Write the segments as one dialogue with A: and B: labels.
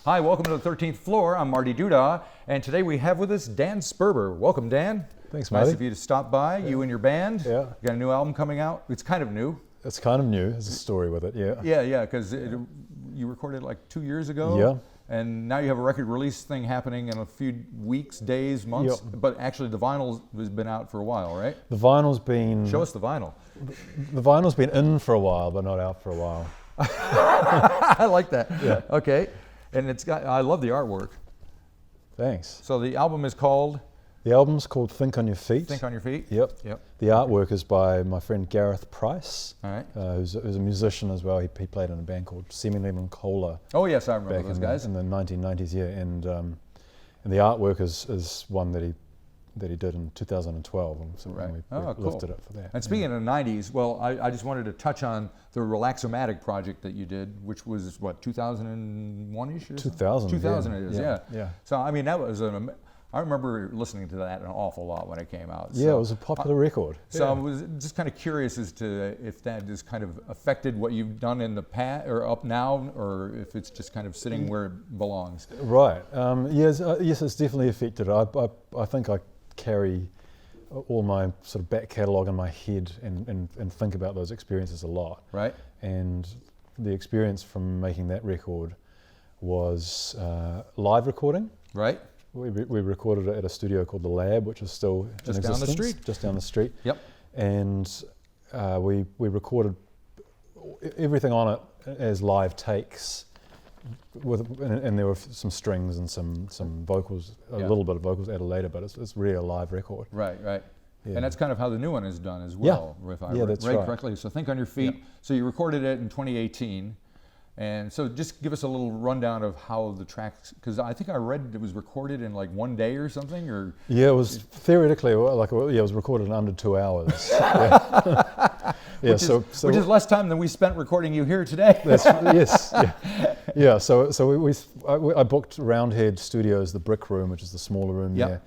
A: Hi, welcome to the 13th floor. I'm Marty Duda, and today we have with us Dan Sperber. Welcome, Dan.
B: Thanks, Marty.
A: Nice of you to stop by, you and your band.
B: Yeah.
A: You got a new album coming out. It's kind of new.
B: It's kind of new. There's a story with it, yeah.
A: Yeah, because you recorded it like 2 years ago.
B: Yeah.
A: And now you have a record release thing happening in a few weeks, days, months.
B: Yep.
A: But actually the vinyl has been out for a while, right?
B: The vinyl's been...
A: Show us the vinyl.
B: The vinyl's been in for a while, but not out for a while.
A: I like that.
B: Yeah.
A: Okay. And I love the artwork.
B: Thanks.
A: So the album is called?
B: The album's called Think on Your Feet.
A: Think on Your Feet?
B: Yep. The artwork is by my friend Gareth Price,
A: all right.
B: who's a musician as well. He played in a band called Semi-Lemon Cola.
A: Oh yes, I remember those guys.
B: In the 1990s, yeah. And the artwork is one that he did in 2012, and so
A: right.
B: we
A: cool.
B: lifted it for that.
A: And speaking of the 90s, well, I just wanted to touch on the Relaxomatic project that you did, which was what, 2001-ish?
B: 2000.
A: 2000 it is, yeah.
B: Yeah.
A: So I mean, that was I remember listening to that an awful lot when it came out.
B: Yeah,
A: so,
B: it was a popular record.
A: So I was just kind of curious as to if that has kind of affected what you've done in the past or up now, or if it's just kind of sitting where it belongs.
B: Right. Yes, it's definitely affected. I think I carry all my sort of back catalogue in my head and think about those experiences a lot.
A: Right.
B: And the experience from making that record was live recording.
A: Right.
B: We recorded it at a studio called The Lab, which is still
A: just
B: in
A: down
B: existence.
A: the street.
B: Just down the street.
A: Yep.
B: And we recorded everything on it as live takes, and there were some strings and some vocals, a little bit of vocals added later, but it's really a live record.
A: Right. Yeah. And that's kind of how the new one is done as
B: Yeah.
A: well, if I
B: Yeah, that's
A: read
B: right.
A: correctly. So Think on Your Feet.
B: Yeah.
A: So you recorded it in 2018. And so just give us a little rundown of how the tracks, because I think I read it was recorded in like 1 day or something, or?
B: Yeah, it was theoretically, it was recorded in under 2 hours. Yeah.
A: Which is less time than we spent recording you here today.
B: Yes. Yeah. So I booked Roundhead Studios, the Brick Room, which is the smaller room there,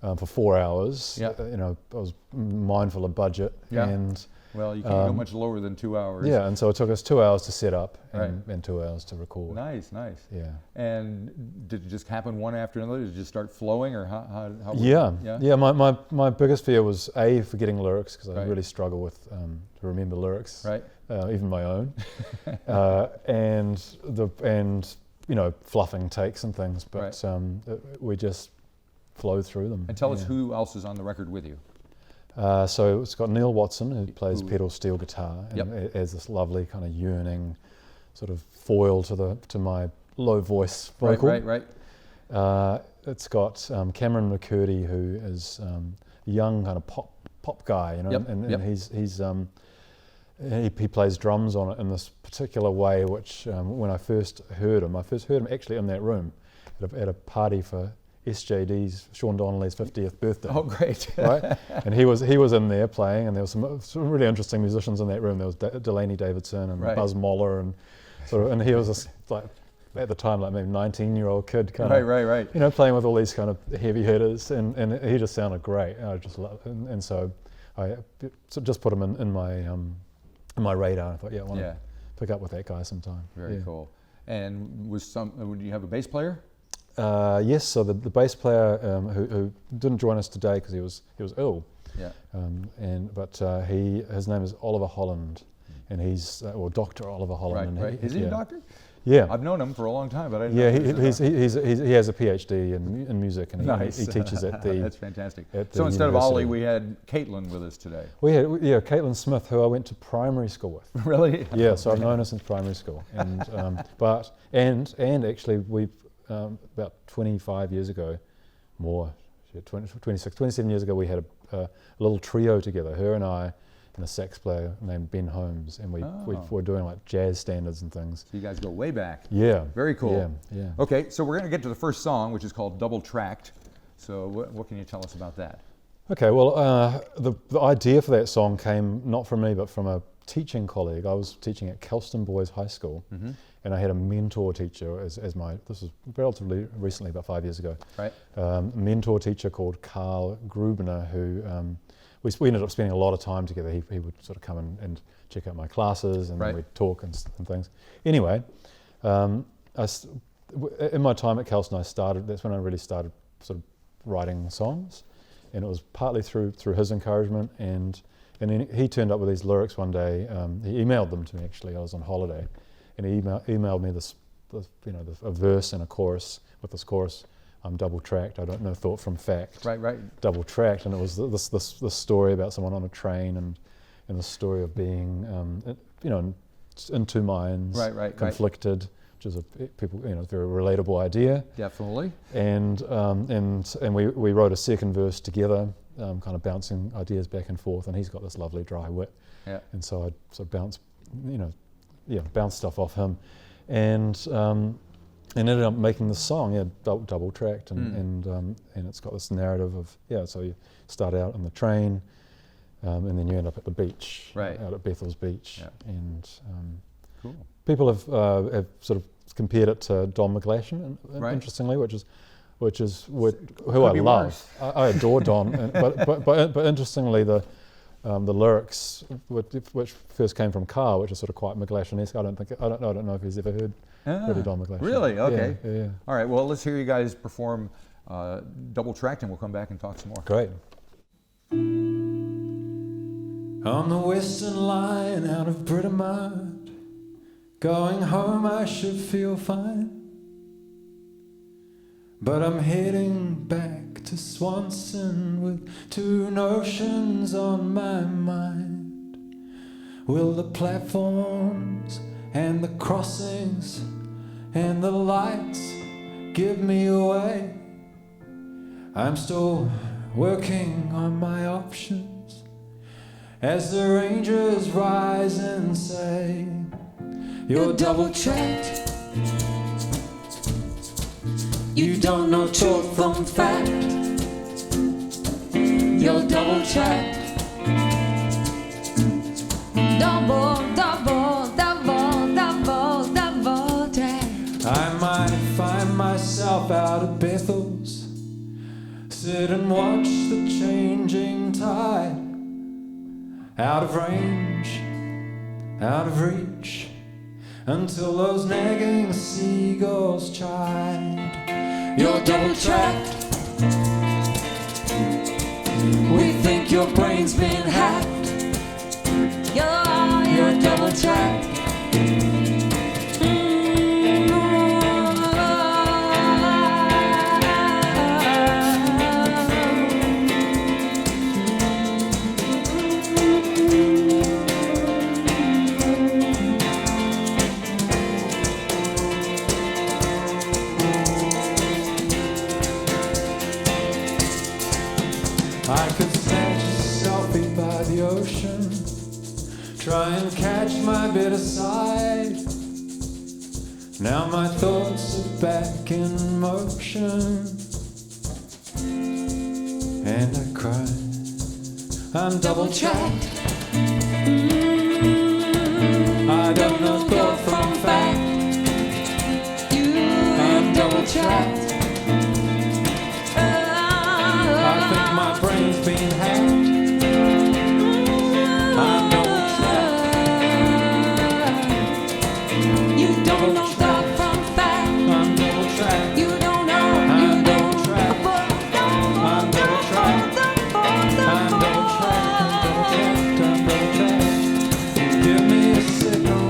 B: for 4 hours.
A: Yeah.
B: I was mindful of budget.
A: Yeah.
B: And
A: well, you can't go much lower than 2 hours.
B: Yeah, and so it took us 2 hours to set up and 2 hours to record.
A: Nice.
B: Yeah.
A: And did it just happen one after another? Did it just start flowing, or how
B: Yeah. My biggest fear was forgetting lyrics, because I really struggle with to remember lyrics.
A: Right.
B: Even my own. and fluffing takes and things, but we just flow through them.
A: And tell us who else is on the record with you.
B: So it's got Neil Watson, who plays pedal steel guitar, and has this lovely kind of yearning sort of foil to my low voice vocal.
A: Right.
B: It's got Cameron McCurdy, who is a young kind of pop guy, and he plays drums on it in this particular way, which when I first heard him actually in that room at a party for SJD's, Sean Donnelly's 50th birthday.
A: Oh, great!
B: Right, and he was in there playing, and there was some really interesting musicians in that room. There was Delaney Davidson and Buzz Moller, and he was just like at the time like maybe 19-year-old kid kind of
A: right.
B: Playing with all these kind of heavy hitters, and he just sounded great. And I just loved, and so I just put him in my radar. I thought, I want to pick up with that guy sometime.
A: Very cool. And would you have a bass player?
B: Yes, so the bass player who didn't join us today because he was ill.
A: Yeah.
B: But his name is Oliver Holland, and he's Dr. Oliver Holland.
A: Right. Is he a doctor?
B: Yeah.
A: I've known him for a long time, but I didn't know.
B: He has a PhD in music, and he teaches at the.
A: That's fantastic.
B: So
A: instead of Ollie, we had Caitlin with us today.
B: We had Caitlin Smith, who I went to primary school with.
A: Really?
B: Yeah. So I've known her since primary school, and and actually we've. About 25 years ago, 27 years ago, we had a little trio together, her and I, and a sax player named Ben Holmes, and we were doing like jazz standards and things.
A: So you guys go way back.
B: Yeah.
A: Very cool.
B: Yeah.
A: Okay, so we're going to get to the first song, which is called Double Tracked. So what can you tell us about that?
B: Okay, well, the idea for that song came not from me, but from a teaching colleague. I was teaching at Kelston Boys High School, and I had a mentor teacher this was relatively recently, about 5 years ago.
A: Right.
B: Mentor teacher called Carl Grubner, who we ended up spending a lot of time together. He would sort of come and check out my classes, and then we'd talk and things. Anyway, in my time at Kelson, that's when I really started sort of writing songs, and it was partly through his encouragement, and then he turned up with these lyrics one day. He emailed them to me, actually. I was on holiday, and he emailed me a verse and a chorus, with this chorus, double tracked. I don't know thought from fact.
A: Right.
B: Double tracked, and it was this story about someone on a train, and the story of being in two minds, conflicted, which is a very relatable idea.
A: Definitely.
B: And we wrote a second verse together, kind of bouncing ideas back and forth. And he's got this lovely dry wit, and so I sort of bounce stuff off him, and ended up making the song, double tracked, and it's got this narrative of So you start out on the train, and then you end up at the beach, out at Bethel's Beach, and
A: cool.
B: People have sort of compared it to Don McGlashan, interestingly, which is who I love. I adore Don, but interestingly, the lyrics, which first came from Carl, which is sort of quite McGlashan-esque. I don't know if he's ever heard really Don McGlashan.
A: Really? Okay.
B: Yeah.
A: All right. Well, let's hear you guys perform Double Tracked, and we'll come back and talk some more.
B: Great.
C: On the Western Line out of Britomart, going home I should feel fine, but I'm heading back to Swanson with two notions on my mind. Will the platforms and the crossings and the lights give me away? I'm still working on my options as the rangers rise and say, you're double tracked. You don't know truth from fact. You're double tracked. Double tracked. I might find myself out at Bethel's, sit and watch the changing tide, out of range, out of reach, until those nagging seagulls chide. You're double tracked. We think your brain's been hacked. You're double tracked. I could snatch a selfie by the ocean, try and catch my bitter side. Now my thoughts are back in motion, and I cry. I'm double tracked. I don't know thought from fact. I'm double tracked. My brain's been hacked. I'm double tracked. You don't know thought from fact. I'm double tracked. You don't know. I'm double tracked. I'm double tracked. I'm double tracked. I'm double tracked. Give me a signal.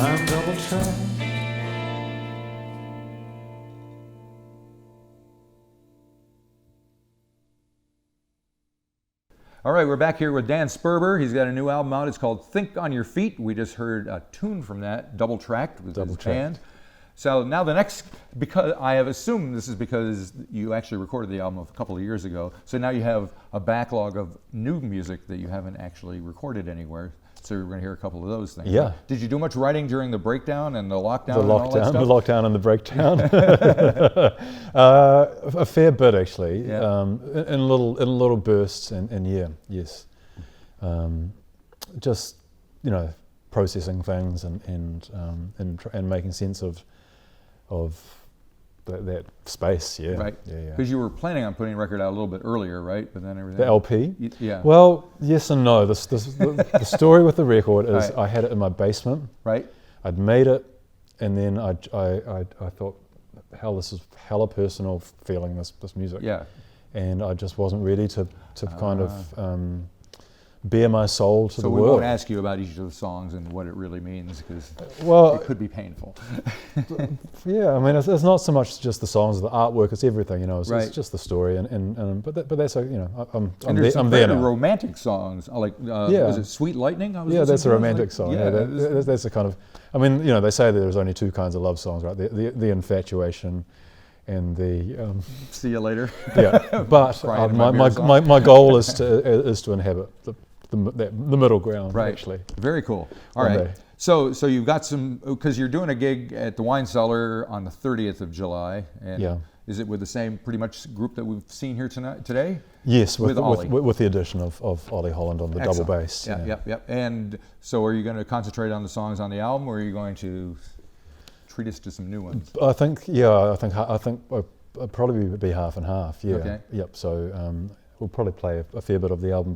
C: I'm double tracked.
A: All right, we're back here with Dan Sperber. He's got a new album out. It's called Think on Your Feet. We just heard a tune from that, Double Tracked, with his band. So now the next, because I have assumed this is because you actually recorded the album a couple of years ago. So now you have a backlog of new music that you haven't actually recorded anywhere. So we're going to hear a couple of those things.
B: Yeah.
A: Did you do much writing during the breakdown and the lockdown?
B: The
A: and all that
B: lockdown,
A: stuff?
B: the lockdown and the breakdown. A fair bit actually,
A: Yeah.
B: in little bursts, and yes, just processing things and making sense of that space. Yeah,
A: Right.
B: Yeah.
A: Because you were planning on putting a record out a little bit earlier, right? But then everything.
B: The LP.
A: Yeah.
B: Well, yes and no. The story with the record is
A: Right.
B: I had it in my basement.
A: Right.
B: I'd made it, and then I thought, hell, this is hella personal feeling, this music.
A: Yeah.
B: And I just wasn't ready to kind of bare my soul to
A: So
B: the
A: we
B: world.
A: won't ask you about each of the songs and what it really means, because
B: Well,
A: it could be painful.
B: yeah, I mean, it's not so much just the songs, the artwork, it's everything, It's
A: Right.
B: just the story, but that's I'm
A: And
B: there,
A: there's some
B: I'm there
A: very
B: now.
A: romantic songs, like
B: Yeah.
A: was it Sweet Lightning? I was
B: Yeah,
A: listening
B: that's a
A: to?
B: romantic song. Yeah, that's a kind of. I mean, they say that there's only two kinds of love songs, right? The infatuation, and the
A: See you later.
B: yeah. But
A: Crying in my beer song.
B: my goal is to inhabit the middle ground.
A: Right.
B: Actually.
A: Very cool. All
B: One
A: right.
B: day.
A: So you've got some, because you're doing a gig at the Wine Cellar on the 30th of July, and
B: Yeah.
A: is it with the same pretty much group that we've seen here today?
B: Yes,
A: With Ollie.
B: with the addition of Ollie Holland on the
A: Excellent.
B: double bass.
A: Yep. And so are you going to concentrate on the songs on the album, or are you going to treat us to some new ones?
B: I think I'll probably be half and half. Yeah.
A: Okay.
B: Yep. So we'll probably play a fair bit of the album,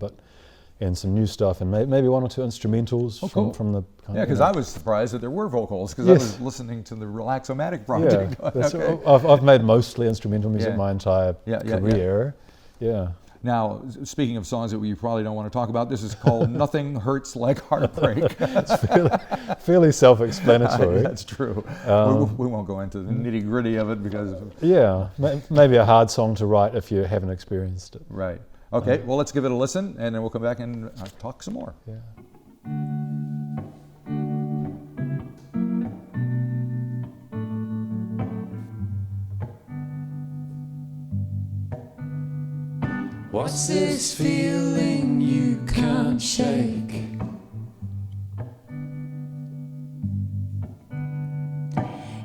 B: and some new stuff, and maybe one or two instrumentals
A: cool.
B: from the. Kind
A: Yeah,
B: of,
A: because I was surprised that there were vocals, because
B: Yes.
A: I was listening to the Relaxomatic
B: Yeah,
A: project. Okay.
B: I've made mostly instrumental music
A: Yeah.
B: my entire
A: Yeah.
B: career. Yeah.
A: Now, speaking of songs that you probably don't want to talk about, this is called Nothing Hurts Like Heartbreak.
B: It's fairly self-explanatory.
A: That's true. We won't go into the nitty-gritty of it because...
B: Yeah, maybe a hard song to write if you haven't experienced it.
A: Right. Okay, well, let's give it a listen, and then we'll come back and talk some more.
B: Yeah.
C: What's this feeling you can't shake?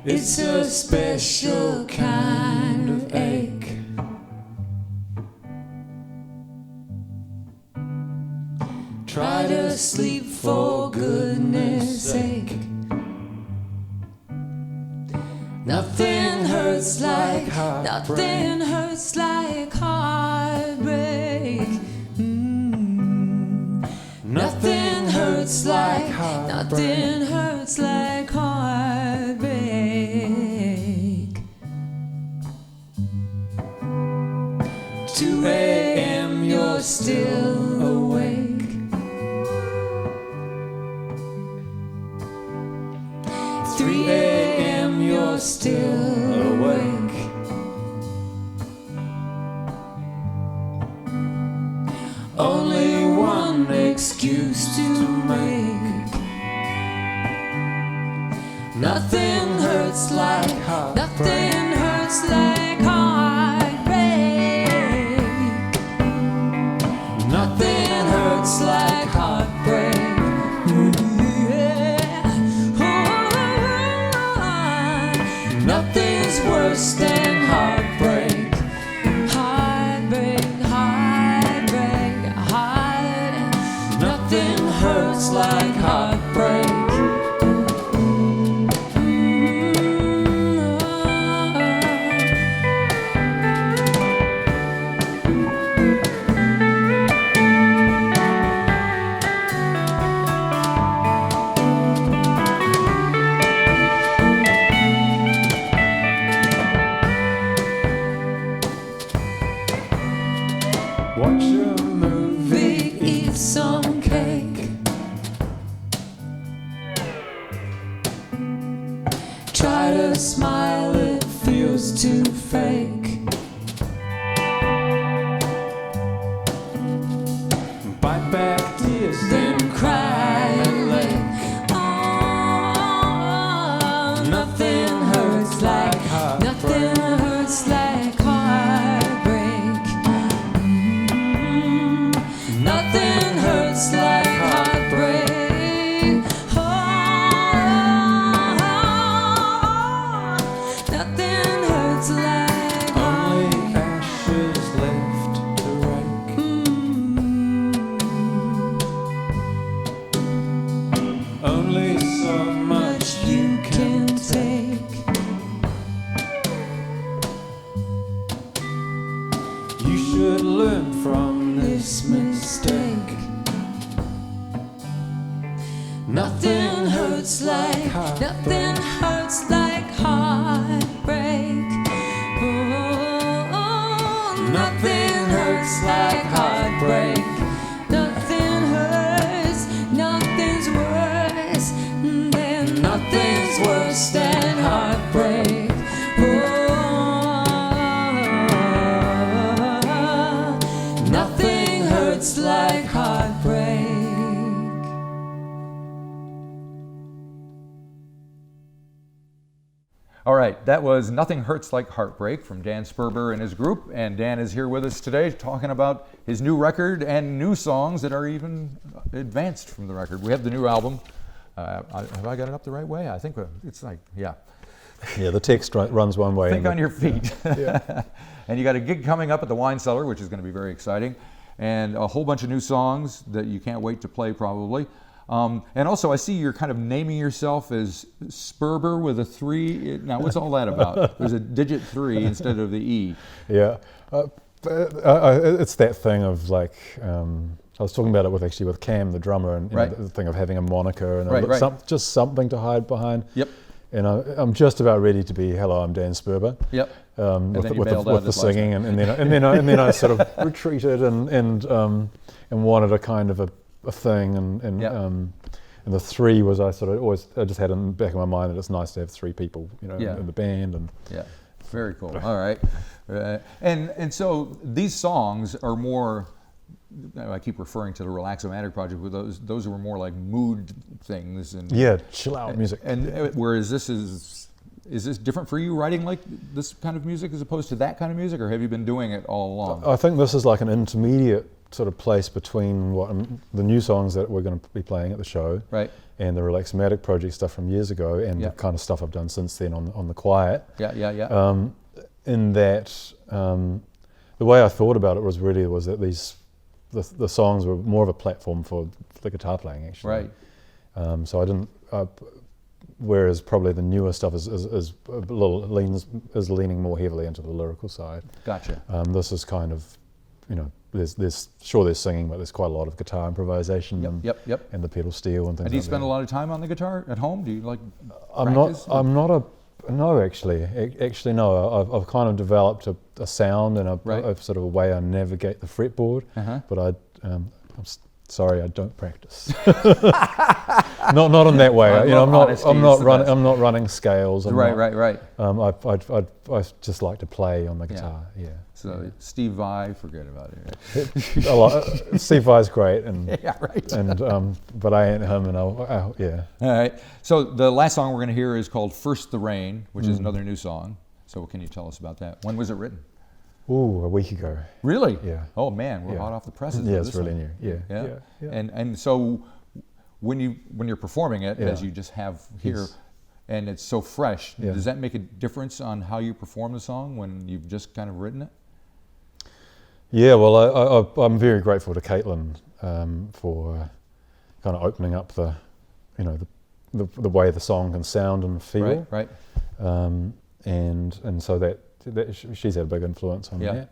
C: It's a special kind of ache. Try to sleep for goodness sake. Nothing hurts like heartbreak. Nothing hurts like heartbreak. Nothing hurts like heartbreak. Nothing hurts like heartbreak. 2 a.m. you're still awake. 3 a.m. you're still awake. Only one excuse to make. Nothing hurts like heartbreak. Nothing hurts like heartbreak. Nothing hurts like heartbreak. Nothing's worse than heartbreak. Heartbreak, heartbreak, heart. Nothing hurts like heartbreak. Watch a movie, eat some cake. Try to smile, it feels too fake. Bite back tears, then cry and lake. Oh, nothing hurts like heartbreak. Nothing hurts like heartbreak. Nothing hurts like heartbreak.
D: hurts like
C: Only ashes left to rake. Only so much you can take. You should learn from this mistake.
D: nothing hurts like nothing hurts like heartbreak. Oh, nothing hurts like heartbreak. Nothing hurts, nothing's worse than heartbreak. Oh, nothing hurts like heartbreak.
A: All right, that was Nothing Hurts Like Heartbreak from Dan Sperber and his group. And Dan is here with us today talking about his new record and new songs that are even advanced from the record. We have the new album. Have I got it up the right way? I think it's like, yeah.
B: Yeah, the text runs one way.
A: Think on your feet. Yeah. And you got a gig coming up at the Wine Cellar, which is going to be very exciting. And a whole bunch of new songs that you can't wait to play probably. And also, I see you're kind of naming yourself as Sperber with a 3. Now, what's all that about? There's a digit 3 instead of the E.
B: Yeah, it's that thing of like, I was talking about it with Cam, the drummer, and
A: right.
B: The thing of having a moniker and
A: right.
B: just something to hide behind.
A: Yep.
B: And I'm just about ready to be, hello, I'm Dan Sperber.
A: Yep.
B: With the singing, and then I sort of retreated and wanted a kind of a thing, and the 3 was I just had in the back of my mind that it's nice to have 3 people, in the band, and
A: yeah, very cool. All right, and so these songs are more. I keep referring to the Relax-O-Matic project, but those were more like mood things and
B: chill out music.
A: And whereas this is this different for you writing like this kind of music as opposed to that kind of music, or have you been doing it all along?
B: I think this is like an intermediate sort of place between the new songs that we're going to be playing at the show,
A: right,
B: and the Relax-O-Matic project stuff from years ago, and the kind of stuff I've done since then on the quiet.
A: Yeah.
B: In that, the way I thought about it was that the songs were more of a platform for the guitar playing, actually.
A: Right.
B: So I didn't. Whereas probably the newer stuff is leaning more heavily into the lyrical side.
A: Gotcha.
B: This is kind of, there's singing, but there's quite a lot of guitar improvisation.
A: Yep.
B: And the pedal steel and things.
A: And do you
B: like
A: spend
B: that.
A: a lot of time on the guitar at home? Do you like?
B: No, actually, no. I've kind of developed a sound and a sort of a way I navigate the fretboard. But I'm sorry, I don't practice. not in that way. I'm not running scales.
A: Right.
B: I just like to play on the guitar. Yeah.
A: So Steve Vai, forget about it.
B: A lot. Steve Vai's great, and
A: yeah, right.
B: And but I ain't him, and yeah.
A: All right. So the last song we're going to hear is called "First the Rain," which is another new song. So what can you tell us about that? When was it written?
B: Ooh, a week ago.
A: Really?
B: Yeah.
A: Oh man, we're hot off the presses.
B: Yeah, it's really new. Yeah.
A: And so when you're performing it, as you just have here, and it's so fresh, does that make a difference on how you perform the song when you've just kind of written it?
B: Yeah, well, I'm very grateful to Caitlin for kind of opening up the way the song can sound and feel.
A: Right.
B: And so that she's had a big influence on that.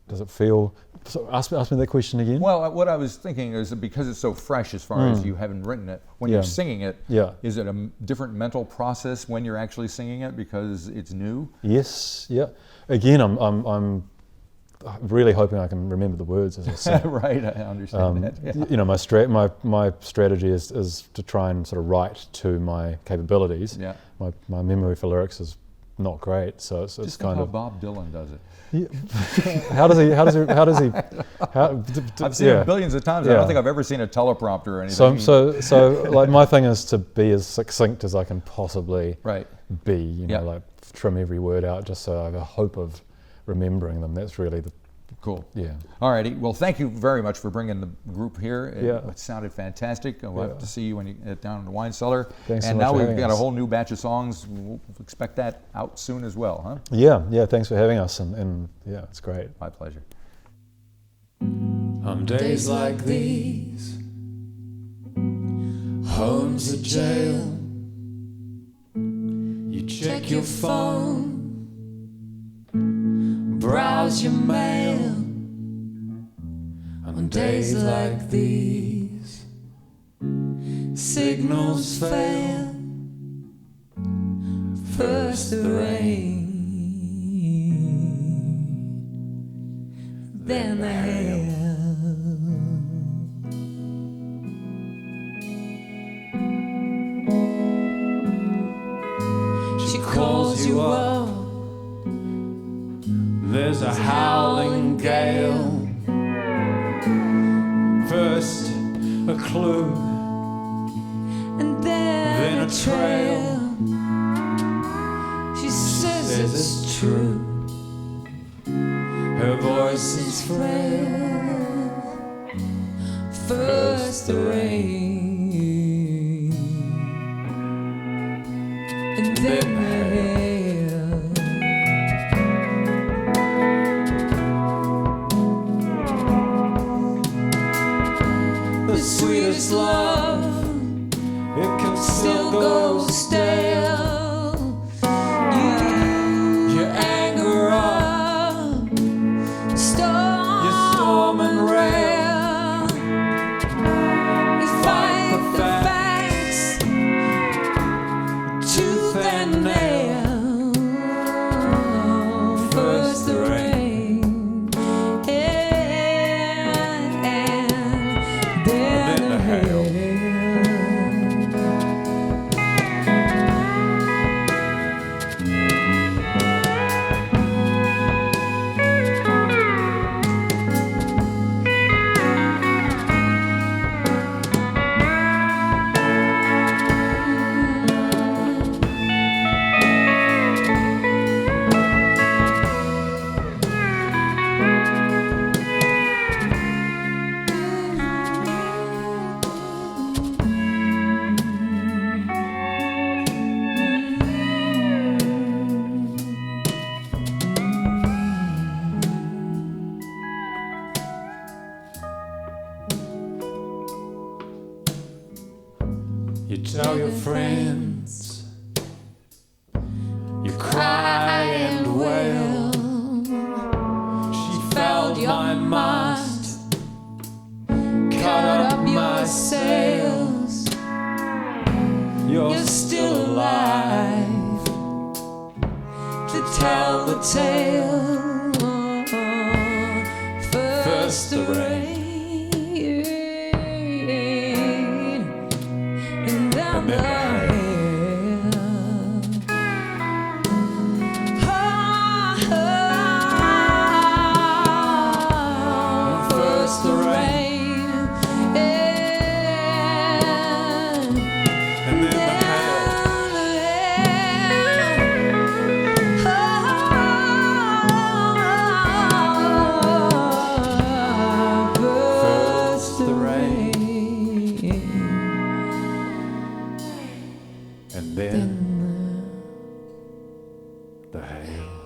B: Does it feel? So ask me that question again.
A: Well, what I was thinking is that because it's so fresh, as far as you haven't written it, when you're singing it, is it a different mental process when you're actually singing it because it's new?
B: Yes. Yeah. Again, I'm really hoping I can remember the words as I sing.
A: Right. I understand that. Yeah.
B: My strategy is to try and sort of write to my capabilities.
A: Yeah.
B: My memory for lyrics is not great, so it's
A: just
B: kind
A: how
B: of
A: Bob Dylan does it.
B: Yeah. How does he?
A: I've seen it billions of times. I don't think I've ever seen a teleprompter or anything.
B: So like my thing is to be as succinct as I can possibly be. Like trim every word out just so I have a hope of remembering them. That's really
A: Cool.
B: Yeah.
A: All righty. Well, thank you very much for bringing the group here. It
B: Yeah.
A: sounded fantastic. We'll have
B: Yeah.
A: to see you when you get down in the wine cellar.
B: Thanks so
A: and
B: much
A: now
B: for
A: we've
B: having
A: got a
B: us.
A: whole new batch of songs. We'll expect that out soon as well, huh?
B: Yeah. Thanks for having us, and yeah, it's great.
A: My pleasure.
C: On days like these, home's a jail. You check your phone, browse your mail. On days like these, signals fail. First the rain, then the hail. She calls you up. There's a howling gale. First a clue,
D: And then
C: then a trail.
D: She says
C: It's true. Her voice is frail.
D: first the rain, and then the hail.
C: The sweetest love, it can still go stale. Your anger up, your storm and rail.
D: You fight
C: the
D: the facts, tooth and nail. First the rain, and then the hail.
C: You tell your friends, you cry and wail. She fouled my mast, cut up my sails. You're still alive to tell the tale. First the rain,
D: And then the hail. First the rain,
C: and then the hail.
D: First
C: the rain, and then the hail.